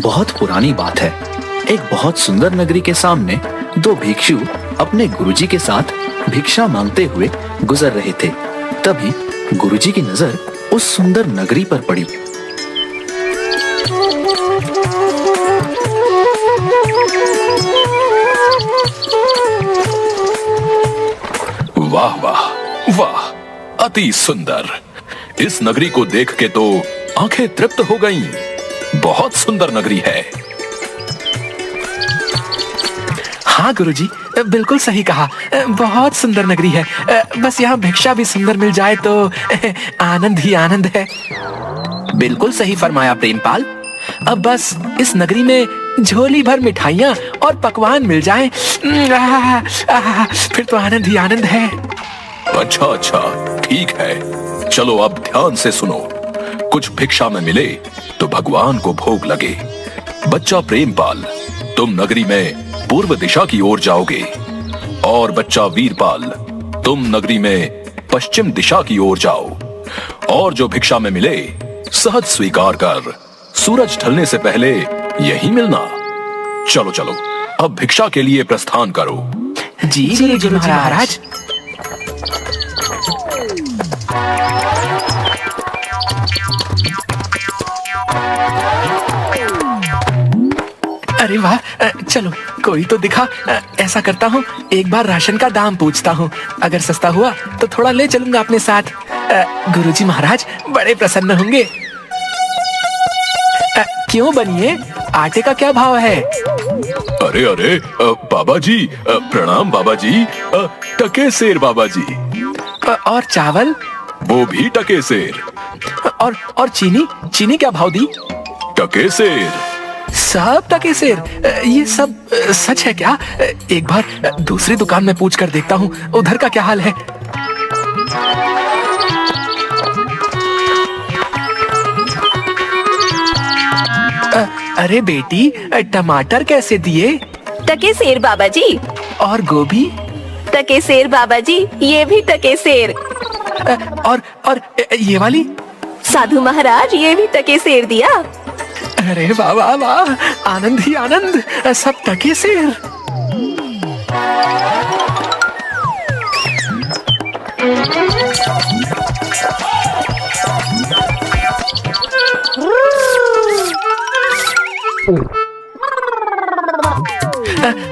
बहुत पुरानी बात है। एक बहुत सुंदर नगरी के सामने दो भिक्षु अपने गुरुजी के साथ भिक्षा मांगते हुए गुजर रहे थे। तभी गुरुजी की नजर उस सुंदर नगरी पर पड़ी। वाह वाह वाह, अति सुंदर। इस नगरी को देख के तो आंखें तृप्त हो गईं। बहुत सुंदर नगरी है। हाँ गुरुजी, बिल्कुल सही कहा। बहुत सुंदर नगरी है। बस यहाँ भिक्षा भी सुंदर मिल जाए तो आनंद ही आनंद है। बिल्कुल सही फरमाया प्रेमपाल। अब बस इस नगरी में झोली भर मिठाइयाँ और पकवान मिल जाएं, फिर तो आनंद ही आनंद है। अच्छा अच्छा, ठीक है। चलो अब ध्यान से सुनो। कुछ भिक्षा में मिले तो भगवान को भोग लगे। बच्चा प्रेमपाल, तुम नगरी में पूर्व दिशा की ओर जाओगे और बच्चा वीरपाल, तुम नगरी में पश्चिम दिशा की ओर जाओ। और जो भिक्षा में मिले सहज स्वीकार कर, सूरज ढलने से पहले यही मिलना। चलो चलो, अब भिक्षा के लिए प्रस्थान करो। जी गुरुजी महाराज। अरे वाह, चलो कोई तो दिखा। ऐसा करता हूँ, एक बार राशन का दाम पूछता हूँ। अगर सस्ता हुआ तो थोड़ा ले चलूंगा अपने साथ। गुरुजी महाराज बड़े प्रसन्न होंगे। क्यों बनिए, आटे का क्या भाव है? अरे अरे बाबा जी, प्रणाम बाबा जी। टके सेर बाबा जी। और चावल? वो भी टके सेर। और चीनी? चीनी क्या भाव दी? टके सेर। सब टके सेर? ये सब सच है क्या? एक बार दूसरी दुकान में पूछ कर देखता हूँ, उधर का क्या हाल है। अरे बेटी, टमाटर कैसे दिए? टके सेर बाबा जी। और गोभी? टके सेर बाबा जी, ये भी टके सेर। और ये वाली? साधु महाराज, ये भी टके सेर दिया। अरे वाह वाह वाह, आनंद ही आनंद, सब टके सेर।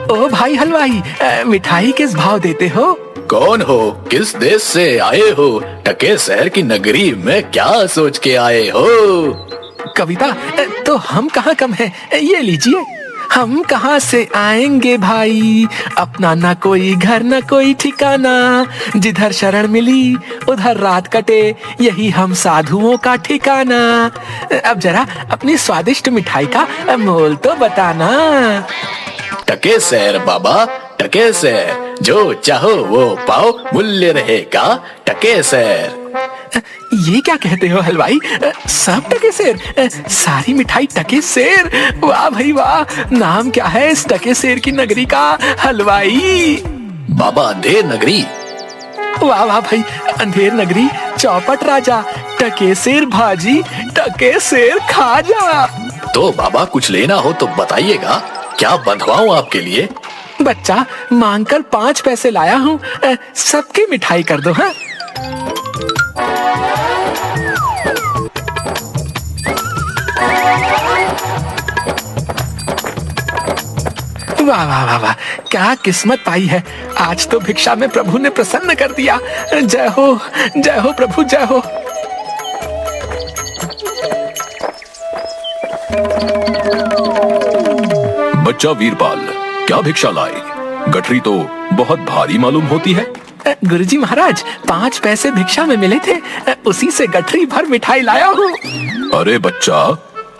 ओ भाई हलवाई, मिठाई किस भाव देते हो? कौन हो? किस देश से आए हो? टके शहर की नगरी में क्या सोच के आए हो? कविता, तो हम कहाँ कम हैं? ये लीजिए। हम कहाँ से आएंगे भाई, अपना ना कोई घर ना कोई ठिकाना, जिधर शरण मिली उधर रात कटे, यही हम साधुओं का ठिकाना। अब जरा अपनी स्वादिष्ट मिठाई का मोल तो बताना। टके शहर बाबा, टके शहर, जो चाहो वो पाओ, मूल्य रहेगा टके शहर। ये क्या कहते हो हलवाई? सब टके सेर? सारी मिठाई टके सेर? वाह भाई वाह, नाम क्या है इस टके सेर की नगरी का हलवाई? बाबा अंधेर नगरी। वाह वाह भाई, अंधेर नगरी, चौपट राजा, टके सेर भाजी, टके सेर खाजा। तो बाबा कुछ लेना हो तो बताइएगा, क्या बंधवाऊं आपके लिए? बच्चा, मांगकर 5 पैसे लाया हूँ, सबकी मिठाई कर दो। हाँ, वाह वाह वाह वाह, क्या किस्मत पाई है। आज तो भिक्षा में प्रभु ने प्रसन्न कर दिया। जय हो प्रभु, जय हो। बच्चा वीरपाल, क्या भिक्षा लाए? गठरी तो बहुत भारी मालूम होती है। गुरुजी महाराज, 5 पैसे भिक्षा में मिले थे, उसी से गठरी भर मिठाई लाया हूँ। अरे बच्चा,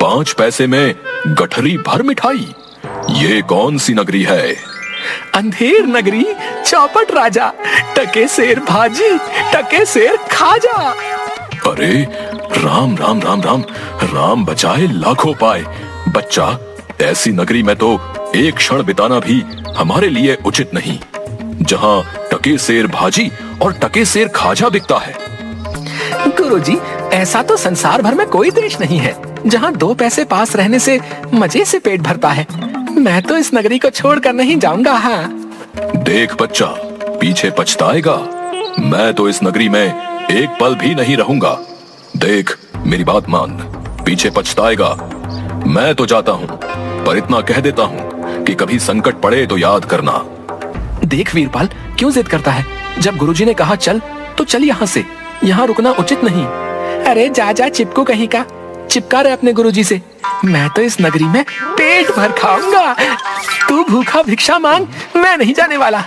5 पैसे में गठरी भर मिठाई? ये कौन सी नगरी है? अंधेर नगरी, चौपट राजा, टके सेर भाजी, टके सेर खाजा। अरे राम राम राम राम, राम बचाए लाखों पाए। बच्चा, ऐसी नगरी में तो एक क्षण बिताना भी हमारे लिए उचित नहीं, जहाँ टके सेर भाजी और टके सेर खाजा बिकता है। गुरुजी, ऐसा तो संसार भर में कोई देश नहीं है जहाँ 2 पैसे पास रहने से मजे से पेट भरता है। मैं तो इस नगरी को छोड़कर नहीं जाऊंगा। हाँ देख बच्चा, पीछे पछताएगा। मैं तो इस नगरी में एक पल भी नहीं रहूंगा। देख मेरी बात मान, पीछे पछताएगा। मैं तो जाता हूँ, पर इतना कह देता हूँ कि कभी संकट पड़े तो याद करना। देख वीरपाल क्यों जिद करता है। जब गुरुजी ने कहा चल तो चल यहाँ से, यहाँ रुकना उचित नहीं। अरे जा जा चिपकू कहीं का, चिपका रहे अपने गुरुजी से। मैं तो इस नगरी में पेट भर खाऊंगा। तू भूखा भिक्षा मांग, मैं नहीं जाने वाला।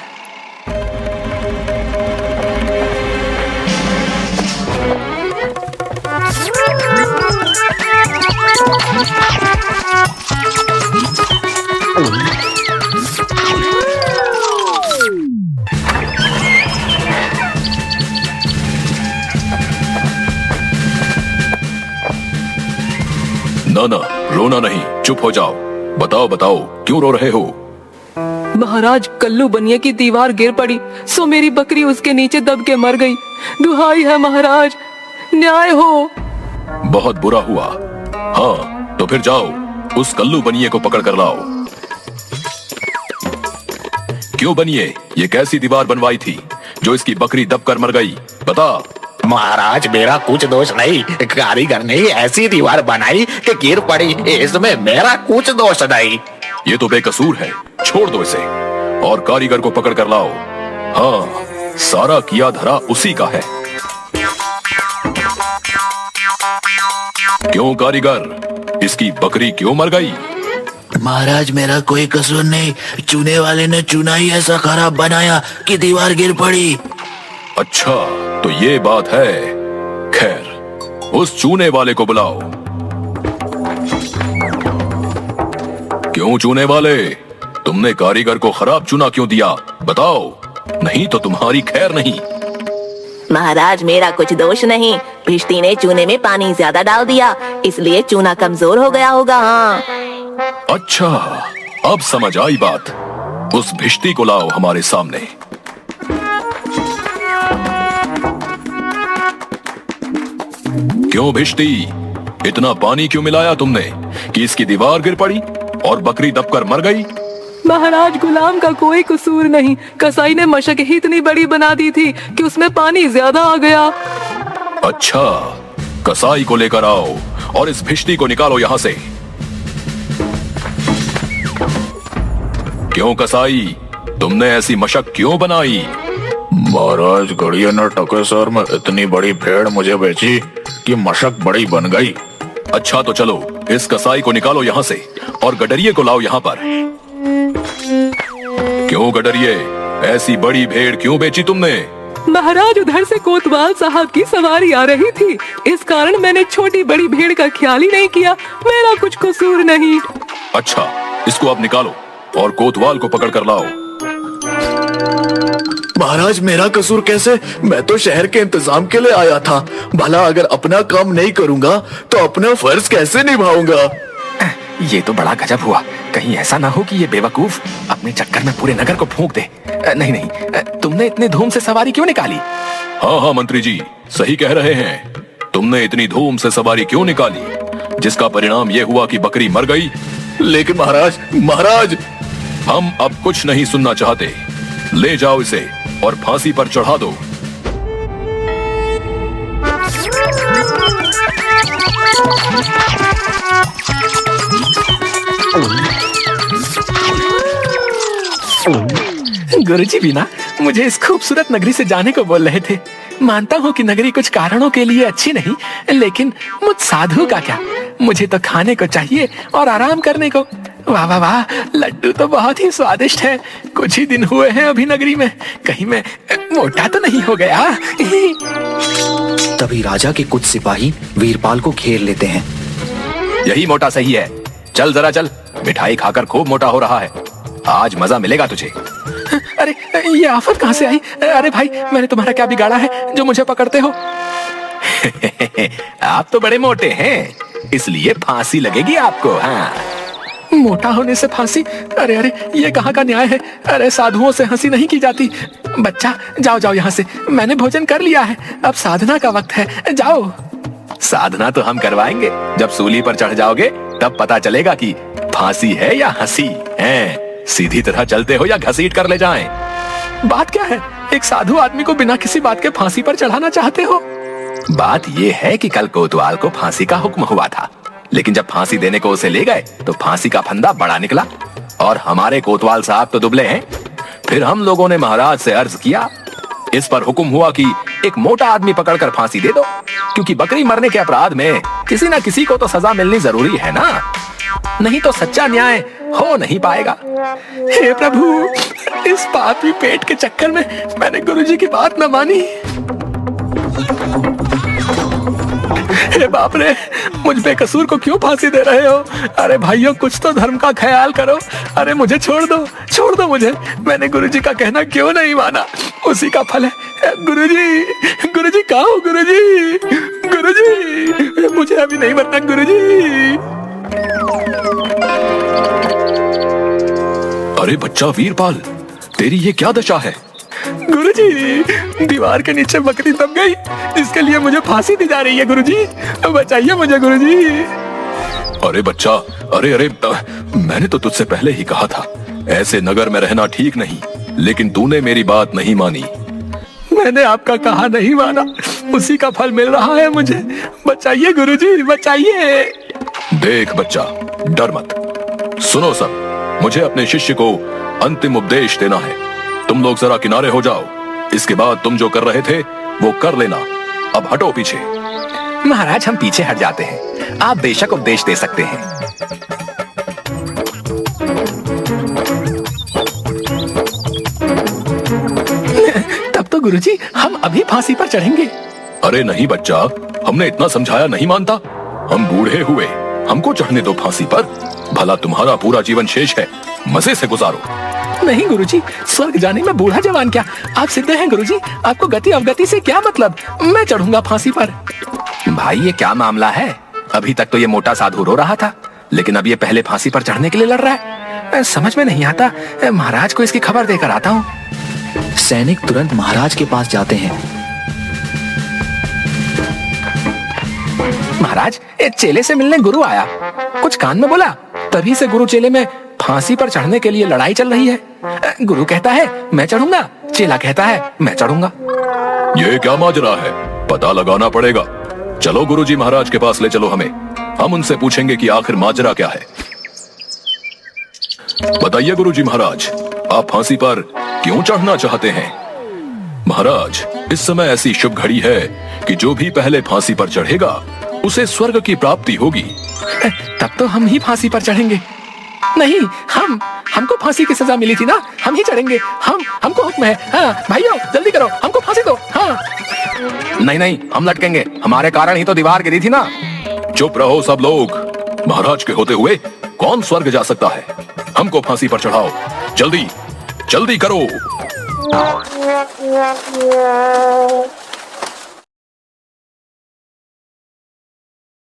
ना ना, रोना नहीं, चुप हो जाओ। बताओ बताओ क्यों रो रहे हो? महाराज, कल्लू बनिए की दीवार गिर पड़ी, सो मेरी बकरी उसके नीचे दब के मर गई। दुहाई है महाराज, न्याय हो। बहुत बुरा हुआ। हाँ तो फिर जाओ, उस कल्लू बनिए को पकड़ कर लाओ। क्यों बनिए, ये कैसी दीवार बनवाई थी जो इसकी बकरी दब कर मर गई? बता। महाराज, मेरा कुछ दोष नहीं, कारीगर ने ऐसी दीवार बनाई कि गिर पड़ी, इसमें मेरा कुछ दोष नहीं। ये तो बेकसूर है, छोड़ दो इसे और कारीगर को पकड़ कर लाओ। हाँ, सारा किया धरा उसी का है। क्यों कारीगर, इसकी बकरी क्यों मर गई? महाराज, मेरा कोई कसूर नहीं, चूने वाले ने चूना ही ऐसा खराब बनाया कि दीवार गिर पड़ी। अच्छा तो ये बात है। खैर, उस चूने वाले को बुलाओ। क्यों चूने वाले, तुमने कारीगर को खराब चूना क्यों दिया? बताओ, नहीं तो तुम्हारी खैर नहीं। महाराज, मेरा कुछ दोष नहीं, भिश्ती ने चूने में पानी ज्यादा डाल दिया, इसलिए चूना कमजोर हो गया होगा। हाँ। अच्छा, अब समझ आई बात। उस भिश्ती को लाओ हमारे सामने। क्यों भिश्ती, इतना पानी क्यों मिलाया तुमने कि इसकी दीवार गिर पड़ी और बकरी दबकर मर गई? महाराज, गुलाम का कोई कसूर नहीं, कसाई ने मशक ही इतनी बड़ी बना दी थी कि उसमें पानी ज्यादा आ गया। अच्छा, कसाई को लेकर आओ और इस भिश्ती को निकालो यहाँ से। क्यों कसाई, तुमने ऐसी मशक क्यों बनाई? महाराज, गड़िया ने टकेसर में इतनी बड़ी भेड़ मुझे बेची कि मशक बड़ी बन गई। अच्छा तो चलो, इस कसाई को निकालो यहाँ से और गडरिये को लाओ यहाँ पर। क्यों गडरिये, ऐसी बड़ी भेड़ क्यों बेची तुमने? महाराज, उधर से कोतवाल साहब की सवारी आ रही थी, इस कारण मैंने छोटी बड़ी भेड़ का ख्याल ही नहीं किया। मेरा कुछ कसूर नहीं। अच्छा, इसको अब निकालो और कोतवाल को पकड़ कर लाओ। महाराज, मेरा कसूर कैसे? मैं तो शहर के इंतजाम के लिए आया था। भला अगर अपना काम नहीं करूंगा तो अपना फर्ज कैसे निभाऊंगा? ये तो बड़ा गजब हुआ। कहीं ऐसा ना हो कि ये बेवकूफ अपने चक्कर में पूरे नगर को फूंक दे। नहीं नहीं, तुमने इतने धूम से सवारी क्यों निकाली? हाँ हाँ मंत्री जी, सही कह रहे हैं। तुमने इतनी धूम से सवारी क्यों निकाली, जिसका परिणाम ये हुआ कि बकरी मर गई? लेकिन महाराज, हम अब कुछ नहीं सुनना चाहते। ले जाओ इसे और फांसी पर चढ़ा दो। गुरुजी भी ना मुझे इस खूबसूरत नगरी से जाने को बोल रहे थे। मानता हूँ कि नगरी कुछ कारणों के लिए अच्छी नहीं, लेकिन मुझ साधु का क्या, मुझे तो खाने को चाहिए और आराम करने को। वाह वाह वाह, लड्डू तो बहुत ही स्वादिष्ट है। कुछ ही दिन हुए हैं अभी नगरी में, कहीं मैं मोटा तो नहीं हो गया? तभी राजा के कुछ सिपाही वीरपाल को घेर लेते हैं। यही मोटा सही है, चल जरा चल, मिठाई खाकर खूब मोटा हो रहा है, आज मजा मिलेगा तुझे। अरे ये आफत कहाँ से आई? अरे भाई, मैंने तुम्हारा क्या बिगाड़ा है जो मुझे पकड़ते हो? आप तो बड़े मोटे हैं, इसलिए फांसी लगेगी आपको। हाँ, मोटा होने से फांसी? अरे अरे, ये कहाँ का न्याय है? अरे साधुओं से हंसी नहीं की जाती। बच्चा जाओ जाओ यहाँ से, मैंने भोजन कर लिया है, अब साधना का वक्त है, जाओ। साधना तो हम करवाएंगे। जब सूली पर चढ़ जाओगे तब पता चलेगा कि फांसी है या हंसी है। सीधी तरह चलते हो या घसीट कर ले जाएं। बात क्या है? एक साधु आदमी को बिना किसी बात के फांसी पर चढ़ाना चाहते हो? बात यह है कि कल कोतवाल को फांसी का हुक्म हुआ था, लेकिन जब फांसी देने को उसे ले गए तो फांसी का फंदा बड़ा निकला और हमारे कोतवाल साहब तो दुबले हैं। फिर हम लोगों ने महाराज से अर्ज किया। इस पर हुक्म हुआ कि एक मोटा आदमी पकड़कर फांसी दे दो, क्योंकि बकरी मरने के अपराध में किसी ना किसी को तो सजा मिलनी जरूरी है ना, नहीं तो सच्चा न्याय हो नहीं पाएगा। हे प्रभु, इस पापी पेट के चक्कर में मैंने गुरुजी की बात न मानी। हे बाप रे, मुझ बेकसूर को क्यों फांसी दे रहे हो? अरे भाइयों, कुछ तो धर्म का ख्याल करो। अरे मुझे छोड़ दो मुझे। मैंने गुरुजी का कहना क्यों नहीं माना? उसी का फल है। गुरुजी कहाँ हो? गुरुजी, मुझे अभी नहीं मरना गुरुजी। अरे बच्चा वीरपाल, तेरी ये क्या दशा है? गुरुजी, दीवार के नीचे बकरी दब गई, इसके लिए मुझे फांसी दी जा रही है। गुरुजी, बचाइए मुझे गुरुजी। अरे बच्चा, अरे मैंने तो तुझसे पहले ही कहा था ऐसे नगर में रहना ठीक नहीं, लेकिन तूने मेरी बात नहीं मानी। मैंने आपका कहा नहीं माना, उसी का फल मिल रहा है मुझे। बचाइए गुरुजी, बचाइए। देख बच्चा, डर मत। सुनो सब, मुझे अपने शिष्य को अंतिम उपदेश देना है। तुम लोग जरा किनारे हो जाओ। इसके बाद तुम जो कर रहे थे वो कर लेना। अब हटो पीछे। महाराज, हम पीछे हट जाते हैं। आप बेशक उपदेश दे सकते हैं। तब तो गुरुजी, हम अभी फांसी पर चढ़ेंगे। अरे नहीं बच्चा, हमने इतना समझाया नहीं मानता। हम बूढ़े हुए, हमको चढ़ने दो फांसी पर। भला तुम्हारा पूरा जीवन शेष है, मजे से गुजारो। नहीं गुरुजी, स्वर्ग जाने में बूढ़ा जवान क्या? आप सिद्ध हैं गुरुजी, आपको गति अवगति से क्या मतलब? मैं चढ़ूंगा फांसी पर। भाई, ये क्या मामला है? अभी तक तो ये मोटा साधु रो रहा था, लेकिन अब ये पहले फांसी पर चढ़ने के लिए लड़ रहा है। समझ में नहीं आता। महाराज को इसकी खबर देकर आता हूँ। सैनिक तुरंत महाराज के पास जाते हैं। महाराज, एक चेले से मिलने गुरु आया, कुछ कान में बोला। तभी से गुरु चेले में फांसी पर चढ़ने के लिए लड़ाई चल रही है। गुरु कहता है मैं चढ़ूंगा, चेला कहता है मैं चढ़ूंगा। ये क्या माजरा है? पता लगाना पड़ेगा। चलो गुरुजी महाराज के पास ले चलो हमें। हम उनसे पूछेंगे कि आखिर माजरा क्या है। बताइए गुरुजी महाराज, आप फांसी पर क्यों चढ़ना चाहते हैं? महाराज, इस समय ऐसी शुभ घड़ी है कि जो भी पहले फांसी पर चढ़ेगा उसे स्वर्ग की प्राप्ति होगी। तब तो हम ही फांसी पर चढ़ेंगे। नहीं, हमको फांसी की सजा मिली थी ना, हम ही चढ़ेंगे। हमको हुक्म है। हाँ भाइयों, जल्दी करो, हमको फांसी दो। हाँ। नहीं, हम लटकेंगे, हमारे कारण ही तो दीवार गिरी थी ना। चुप रहो सब लोग। महाराज के होते हुए कौन स्वर्ग जा सकता है? हमको फांसी पर चढ़ाओ, जल्दी जल्दी करो।